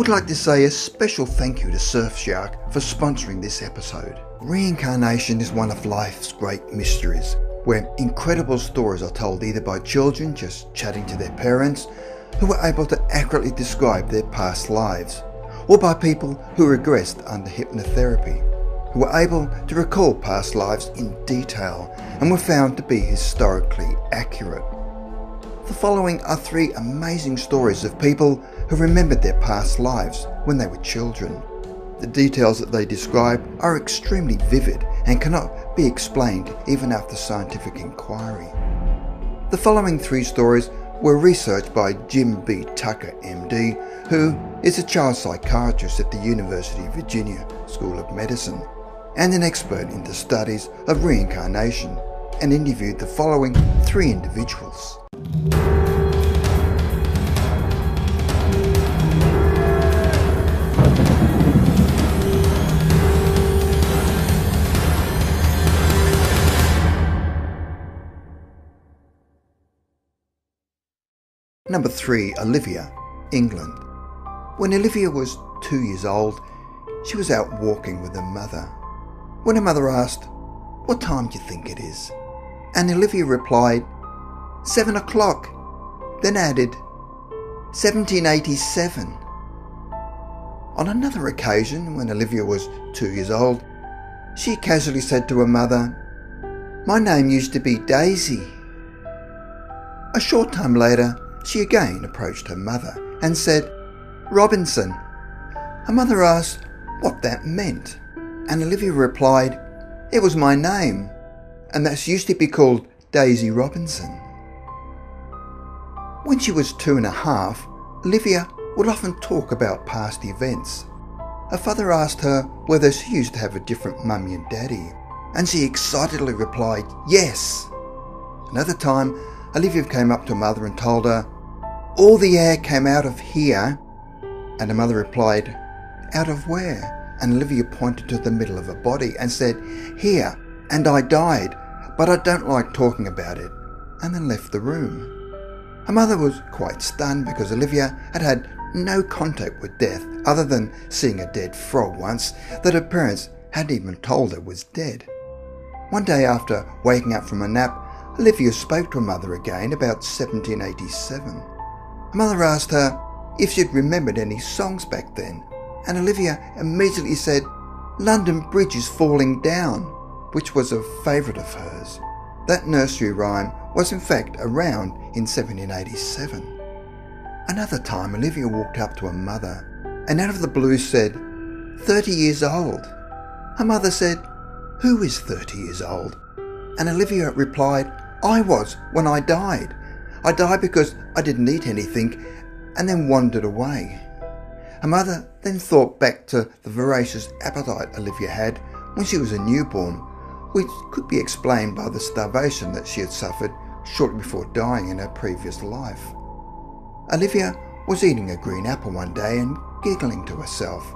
would like to say a special thank you to Surfshark for sponsoring this episode. Reincarnation is one of life's great mysteries, where incredible stories are told either by children just chatting to their parents, who are able to accurately describe their past lives, or by people who regressed under hypnotherapy, who were able to recall past lives in detail and were found to be historically accurate. The following are 3 amazing stories of people who remembered their past lives when they were children. The details that they describe are extremely vivid and cannot be explained even after scientific inquiry. The following 3 stories were researched by Jim B. Tucker, MD, who is a child psychiatrist at the University of Virginia School of Medicine and an expert in the studies of reincarnation, and interviewed the following 3 individuals. Number 3, Olivia, England. When Olivia was 2 years old, she was out walking with her mother. When her mother asked, "What time do you think it is?" and Olivia replied, 7 o'clock, then added, 1787. On another occasion, when Olivia was 2 years old, she casually said to her mother, "My name used to be Daisy." A short time later, she again approached her mother and said, "Robinson." Her mother asked what that meant, and Olivia replied, "It was my name, and that she used to be called Daisy Robinson." When she was 2.5, Olivia would often talk about past events. Her father asked her whether she used to have a different mummy and daddy, and she excitedly replied, "Yes." Another time, Olivia came up to her mother and told her, "All the air came out of here," and her mother replied, "Out of where?" And Olivia pointed to the middle of her body and said, "Here, and I died, but I don't like talking about it," and then left the room. Her mother was quite stunned because Olivia had had no contact with death other than seeing a dead frog once that her parents hadn't even told her was dead. One day after waking up from a nap, Olivia spoke to her mother again about 1787. Her mother asked her if she'd remembered any songs back then, and Olivia immediately said, "London Bridge is falling down," which was a favourite of hers. That nursery rhyme was in fact around in 1787. Another time, Olivia walked up to her mother and out of the blue said, 30 years old. Her mother said, "Who is 30 years old?" And Olivia replied, "I was when I died. I died because I didn't eat anything and then wandered away." Her mother then thought back to the voracious appetite Olivia had when she was a newborn, which could be explained by the starvation that she had suffered shortly before dying in her previous life. Olivia was eating a green apple one day and giggling to herself.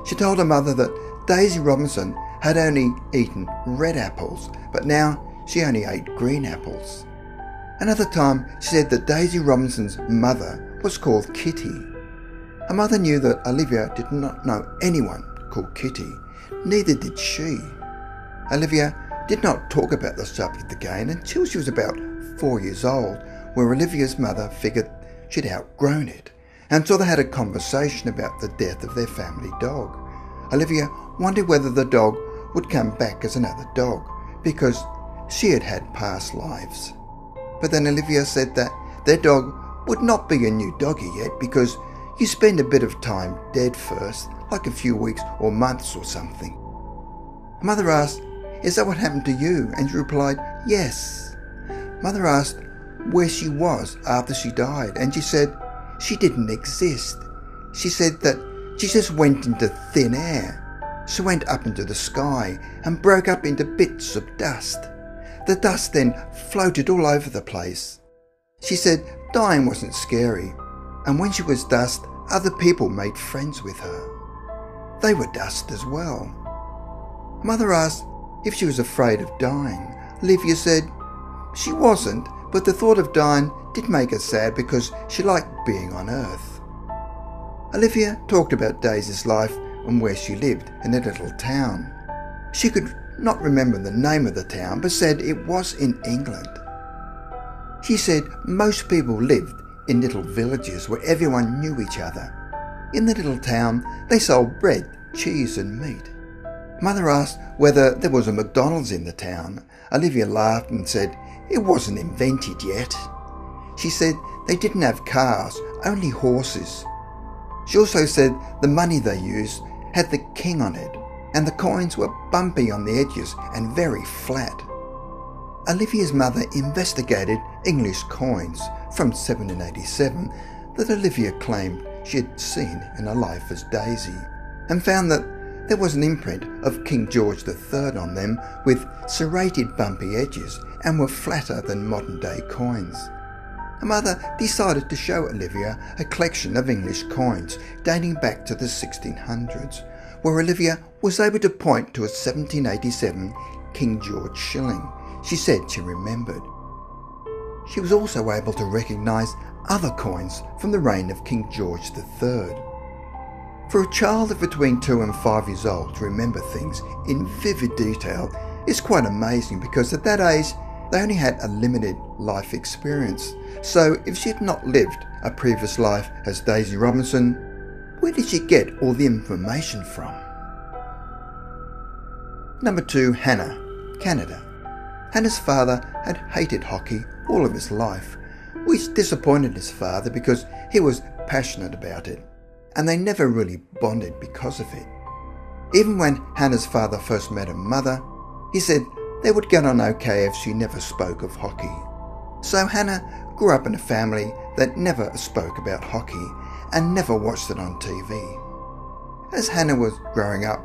She told her mother that Daisy Robinson had only eaten red apples, but now she only ate green apples. Another time, she said that Daisy Robinson's mother was called Kitty. Her mother knew that Olivia did not know anyone called Kitty, neither did she. Olivia did not talk about the subject again until she was about 4 years old, where Olivia's mother figured she'd outgrown it, and so they had a conversation about the death of their family dog. Olivia wondered whether the dog would come back as another dog, because she had had past lives. But then Olivia said that their dog would not be a new doggy yet, because you spend a bit of time dead first, like a few weeks or months or something. Her mother asked, "Is that what happened to you?" And she replied, "Yes." Mother asked where she was after she died, and she said she didn't exist. She said that she just went into thin air. She went up into the sky and broke up into bits of dust. The dust then floated all over the place. She said dying wasn't scary, and when she was dust, other people made friends with her. They were dust as well. Mother asked if she was afraid of dying. Olivia said she wasn't, but the thought of dying did make her sad because she liked being on Earth. Olivia talked about Daisy's life and where she lived in a little town. She could not remember the name of the town, but said it was in England. She said most people lived in little villages where everyone knew each other. In the little town, they sold bread, cheese and meat. Mother asked whether there was a McDonald's in the town. Olivia laughed and said it wasn't invented yet. She said they didn't have cars, only horses. She also said the money they used had the king on it, and the coins were bumpy on the edges and very flat. Olivia's mother investigated English coins from 1787 that Olivia claimed she had seen in her life as Daisy, and found that there was an imprint of King George III on them with serrated bumpy edges and were flatter than modern-day coins. Her mother decided to show Olivia a collection of English coins dating back to the 1600s, where Olivia was able to point to a 1787 King George shilling she said she remembered. She was also able to recognise other coins from the reign of King George III. For a child of between 2 and 5 years old to remember things in vivid detail is quite amazing, because at that age they only had a limited life experience. So if she had not lived a previous life as Daisy Robinson, where did she get all the information from? Number 2. Hannah, Canada. Hannah's father had hated hockey all of his life, which disappointed his father because he was passionate about it, and they never really bonded because of it. Even when Hannah's father first met her mother, he said they would get on okay if she never spoke of hockey. So Hannah grew up in a family that never spoke about hockey and never watched it on TV. As Hannah was growing up,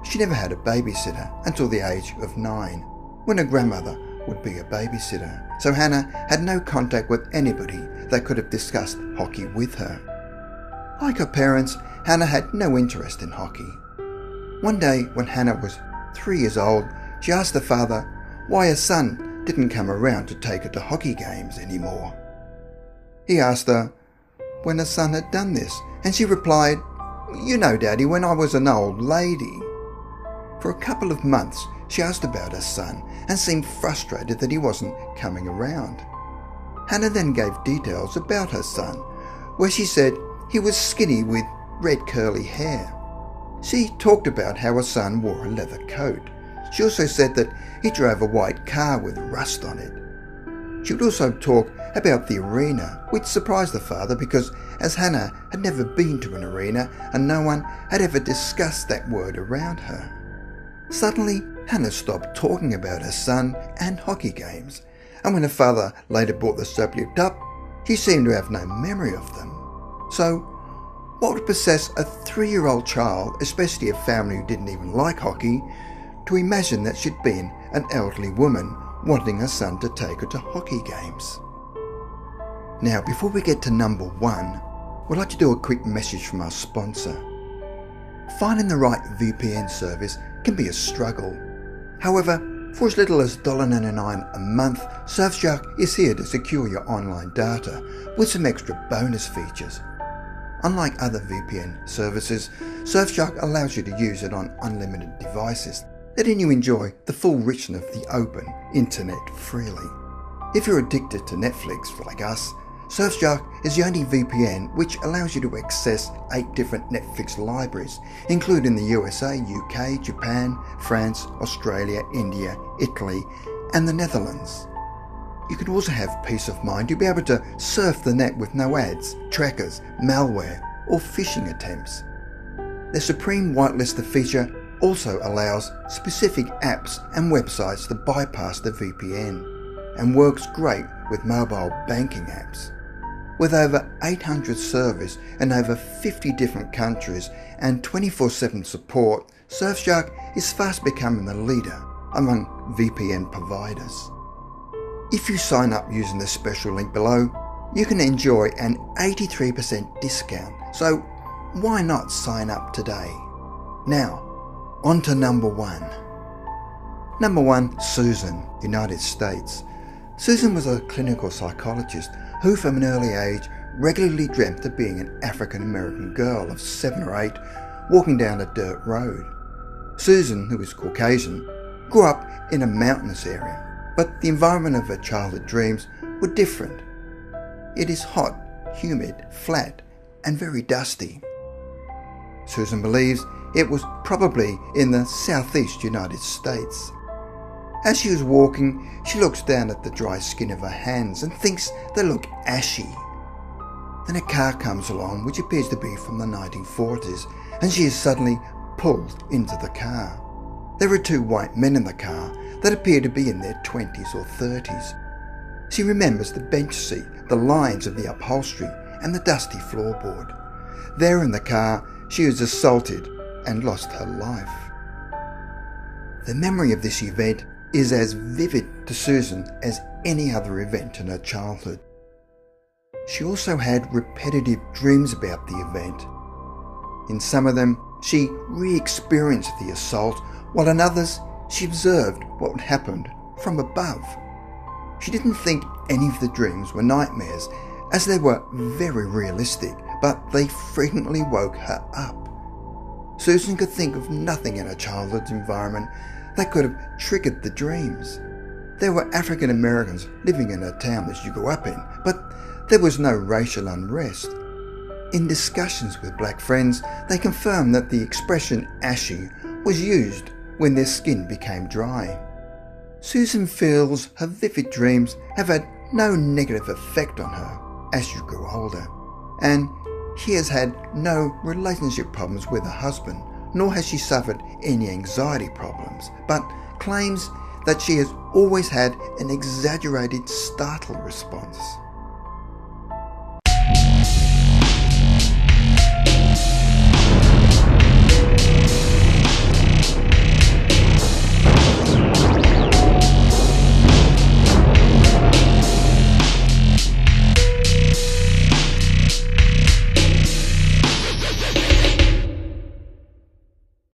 she never had a babysitter until the age of 9, when her grandmother would be a babysitter. So Hannah had no contact with anybody that could have discussed hockey with her. Like her parents, Hannah had no interest in hockey. One day when Hannah was 3 years old, she asked her father why her son didn't come around to take her to hockey games anymore. He asked her when her son had done this, and she replied, "You know, Daddy, when I was an old lady." For a couple of months, she asked about her son and seemed frustrated that he wasn't coming around. Hannah then gave details about her son, where she said he was skinny with red curly hair. She talked about how her son wore a leather coat. She also said that he drove a white car with rust on it. She would also talk about the arena, which surprised the father because as Hannah had never been to an arena and no one had ever discussed that word around her. Suddenly, Hannah stopped talking about her son and hockey games, and when her father later brought the subject up, she seemed to have no memory of them. So, what would possess a 3-year-old child, especially a family who didn't even like hockey, to imagine that she'd been an elderly woman wanting her son to take her to hockey games? Now, before we get to number 1, we'd like to do a quick message from our sponsor. Finding the right VPN service can be a struggle. However, for as little as $1.99 a month, Surfshark is here to secure your online data with some extra bonus features. Unlike other VPN services, Surfshark allows you to use it on unlimited devices, letting you enjoy the full richness of the open internet freely. If you're addicted to Netflix like us, Surfshark is the only VPN which allows you to access 8 different Netflix libraries, including the USA, UK, Japan, France, Australia, India, Italy, and the Netherlands. You can also have peace of mind. You'll be able to surf the net with no ads, trackers, malware, or phishing attempts. The Supreme Whitelister feature also allows specific apps and websites to bypass the VPN, and works great with mobile banking apps. With over 800 servers in over 50 different countries and 24/7 support, Surfshark is fast becoming the leader among VPN providers. If you sign up using the special link below, you can enjoy an 83% discount, so why not sign up today? Now, on to number 1. Number 1, Susan, United States. Susan was a clinical psychologist who from an early age regularly dreamt of being an African American girl of 7 or 8 walking down a dirt road. Susan, who is Caucasian, grew up in a mountainous area, but the environment of her childhood dreams were different. It is hot, humid, flat, and very dusty. Susan believes it was probably in the southeast United States. As she was walking, she looks down at the dry skin of her hands and thinks they look ashy. Then a car comes along which appears to be from the 1940s, and she is suddenly pulled into the car. There are 2 white men in the car that appear to be in their 20s or 30s. She remembers the bench seat, the lines of the upholstery, and the dusty floorboard. There in the car, she was assaulted and lost her life. The memory of this event is as vivid to Susan as any other event in her childhood. She also had repetitive dreams about the event. In some of them, she re-experienced the assault, while in others, she observed what happened from above. She didn't think any of the dreams were nightmares, as they were very realistic, but they frequently woke her up. Susan could think of nothing in her childhood environment that could have triggered the dreams. There were African Americans living in her town that she grew up in, but there was no racial unrest. In discussions with black friends, they confirmed that the expression ashy was used when their skin became dry. Susan feels her vivid dreams have had no negative effect on her as she grew older, and she has had no relationship problems with her husband, nor has she suffered any anxiety problems, but claims that she has always had an exaggerated startle response.